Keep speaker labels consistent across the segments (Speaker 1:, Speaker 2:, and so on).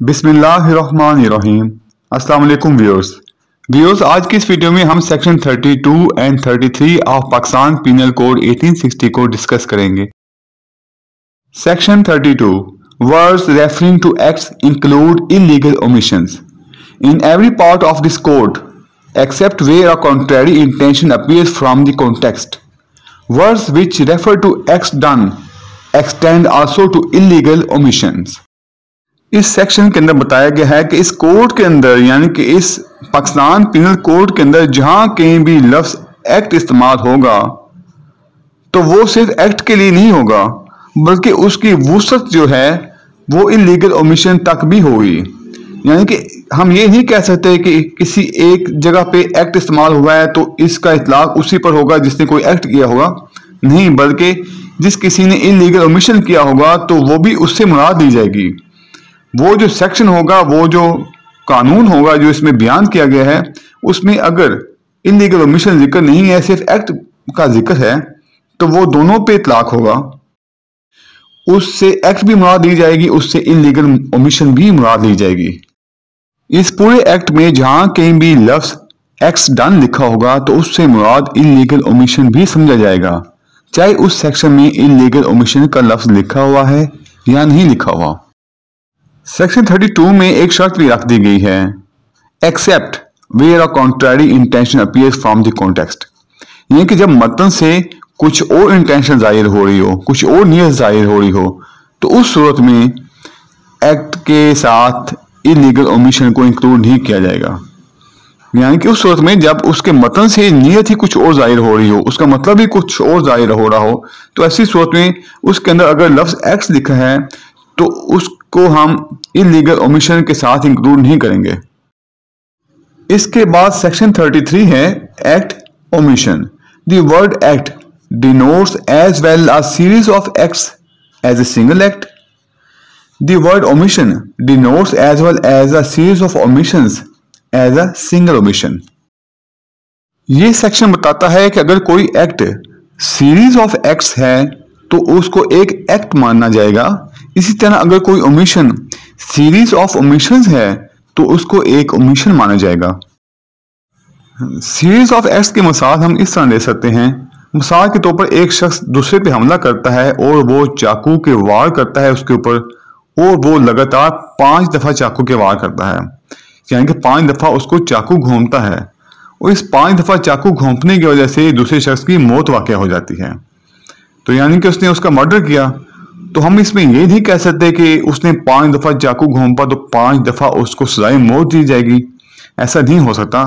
Speaker 1: बिस्मिल्लाहिर्रहमानिर्रहीम। अस्सलाम वालेकुम व्यूअर्स। आज की इस वीडियो में हम section 32 and 33 of Pakistan penal code 1860 को डिस्कस करेंगे। Section 32 words referring to acts include illegal omissions in every part of this code except where a contrary intention appears from the context. Words which refer to acts done extend also to illegal omissions. इस section के अंदर बताया गया है कि इस code के अंदर यानी कि इस पाकिस्तान पिनल कोड के अंदर जहां कहीं भी लफ्ज एक्ट इस्तेमाल होगा तो वो सिर्फ एक्ट के लिए नहीं होगा बल्कि उसकी वुसअत जो है वो इलीगल ओमिशन तक भी होगी। यानी कि हम ये नहीं कह सकते कि किसी एक जगह पे एक्ट इस्तेमाल हुआ है तो इसका इतलाक उसी पर होगा जिसने कोई एक्ट किया होगा, नहीं, बल्कि जिस किसी ने इलीगल ओमिशन किया होगा तो वो भी उससे मुराद ली जाएगी। वो जो सेक्शन होगा, वो जो कानून होगा जो इसमें बयान किया गया है, उसमें अगर इलीगल ओमिशन जिक्र नहीं है, सिर्फ एक्ट का जिक्र है, तो वो दोनों पे इतलाक होगा। उससे एक्ट भी मुराद ली जाएगी, उससे इलीगल ओमिशन भी मुराद ली जाएगी। इस पूरे एक्ट में जहां कहीं भी लफ्ज एक्ट्स डन लिखा होगा तो उससे मुराद इलीगल ओमिशन भी समझा जाएगा, चाहे उस सेक्शन में इलीगल ओमिशन का लफ्ज लिखा हुआ है या नहीं लिखा हुआ। सेक्शन 32 में एक शर्त भी रख दी गई है, except where a contrary intention appears from the context. यानी कि जब मतन से कुछ और इंटेंशन जाहिर हो रही हो, कुछ और नियत जाहिर हो रही हो, तो उस सूरत में एक्ट के साथ इलीगल ओमिशन को इंक्लूड नहीं किया जाएगा। यानी कि उस सूरत में जब उसके मतन से नियत ही कुछ और जाहिर हो रही हो, उसका मतलब ही कुछ और जाहिर हो रहा हो, तो ऐसी सूरत में उसके अंदर अगर लफ्ज एक्ट्स लिखा है तो उसको हम इलीगल ओमिशन के साथ इंक्लूड नहीं करेंगे। इसके बाद सेक्शन 33 है act omission. The word act denotes as well a series of acts as a single act. The word omission denotes as well as a series of omissions as a single omission. ये section बताता है कि अगर कोई act series of acts है तो उसको एक एक्ट माना जाएगा। इसी तरह अगर कोई ओमिशन सीरीज ऑफ ओमिशंस है तो उसको एक ओमिशन माना जाएगा। सीरीज ऑफ एक्ट्स की मिसाल हम इस तरह ले सकते हैं। मिसाल के तौर पर एक शख्स दूसरे पे हमला करता है और वो चाकू के वार करता है उसके ऊपर, और वो लगातार 5 दफा चाकू के वार करता है, यानी कि 5 दफा उसको चाकू घूमता है, और इस 5 दफा चाकू घोंपने की वजह से दूसरे शख्स की मौत वाक़या हो जाती है। तो यानी कि उसने उसका मर्डर किया। तो हम इसमें ये नहीं कह सकते कि उसने 5 दफा चाकू घोंपा तो 5 दफा उसको सजाए मौत दी जाएगी, ऐसा नहीं हो सकता।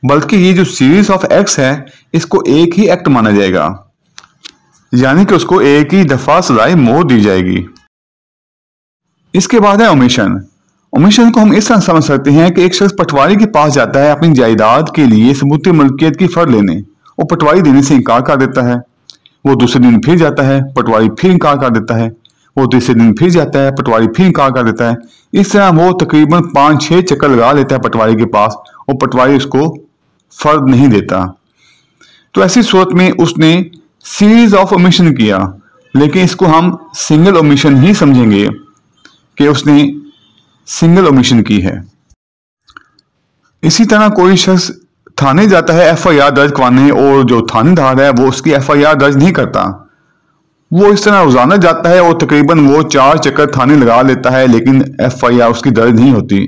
Speaker 1: बल्कि ये जो सीरीज ऑफ एक्ट्स है इसको एक ही एक्ट माना जाएगा, यानी कि उसको एक ही दफा सजाए मौत दी जाएगी। इसके बाद है ओमिशन। ओमिशन को हम इस तरह समझ सकते हैं कि एक शख्स पटवारी के पास जाता है अपनी जायदाद के लिए सबूत मलकियत की फर्द लेने, और पटवारी देने से इनकार कर देता है। वो दूसरे दिन फिर जाता है, पटवारी फिर इनकार कर देता है। वो तीसरे दिन फिर जाता है, पटवारी फिर इनकार कर देता है। इस तरह वो तकरीबन 5-6 चक्कर लगा लेता है पटवारी के पास, और पटवारी उसको फर्द नहीं देता। तो ऐसी सूरत में उसने सीरीज ऑफ ओमिशन किया, लेकिन इसको हम सिंगल ओमिशन ही समझेंगे कि उसने सिंगल ओमिशन की है। इसी तरह कोई शख्स थाने जाता है FIR दर्ज करवाने, और जो थानेदार है वो उसकी FIR दर्ज नहीं करता। वो इस तरह रोजाना जाता है और तकरीबन वो 4 चक्कर थाने लगा लेता है, लेकिन FIR उसकी दर्ज नहीं होती।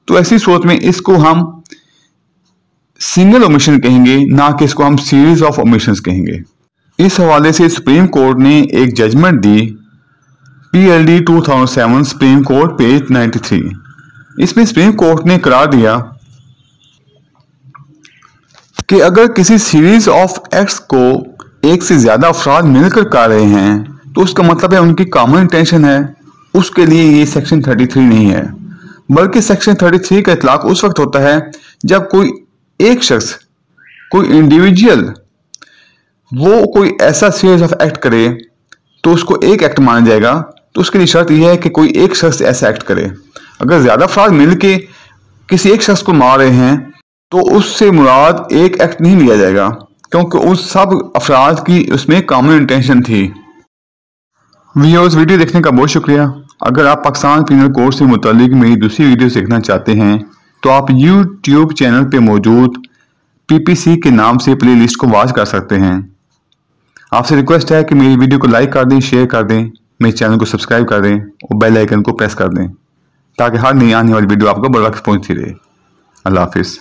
Speaker 1: तो ऐसी सूरत में इसको हम सिंगल ओमिशन कहेंगे, ना कि इसको हम सीरीज ऑफ ओमिशंस कहेंगे। इस हवाले से सुप्रीम कोर्ट ने एक जजमेंट दी, PLD 2007 सुप्रीम कोर्ट पेज 93। इसमें सुप्रीम कोर्ट ने करार दिया कि अगर किसी सीरीज ऑफ एक्ट्स को एक से ज्यादा अफराद मिलकर कर रहे हैं तो उसका मतलब है उनकी कॉमन इंटेंशन है। उसके लिए ये सेक्शन 33 नहीं है, बल्कि सेक्शन 33 का इतलाक उस वक्त होता है जब कोई एक शख्स, कोई इंडिविजुअल, वो कोई ऐसा सीरीज ऑफ एक्ट करे तो उसको एक एक्ट माना जाएगा। तो उसके लिए शर्त यह है कि कोई एक शख्स ऐसा एक्ट करे। अगर ज्यादा अफराद मिलके किसी एक शख्स को मार रहे हैं तो उससे मुराद एक एक्ट नहीं लिया जाएगा, क्योंकि उस सब अफराद की उसमें कॉमन इंटेंशन थी। व्यूअर्स, वीडियो देखने का बहुत शुक्रिया। अगर आप पाकिस्तान पिनल कोड से मुतालिक मेरी दूसरी वीडियो देखना चाहते हैं तो आप YouTube चैनल पे मौजूद PPC के नाम से प्लेलिस्ट को वॉच कर सकते हैं। आपसे रिक्वेस्ट है कि मेरी वीडियो को लाइक कर दें, शेयर कर दें, मेरे चैनल को सब्सक्राइब कर दें और बेल आइकन को प्रेस कर दें ताकि हर नई आने वाली वीडियो आपको बर वक्त पहुंचती रहे। अल्लाह हाफिज़।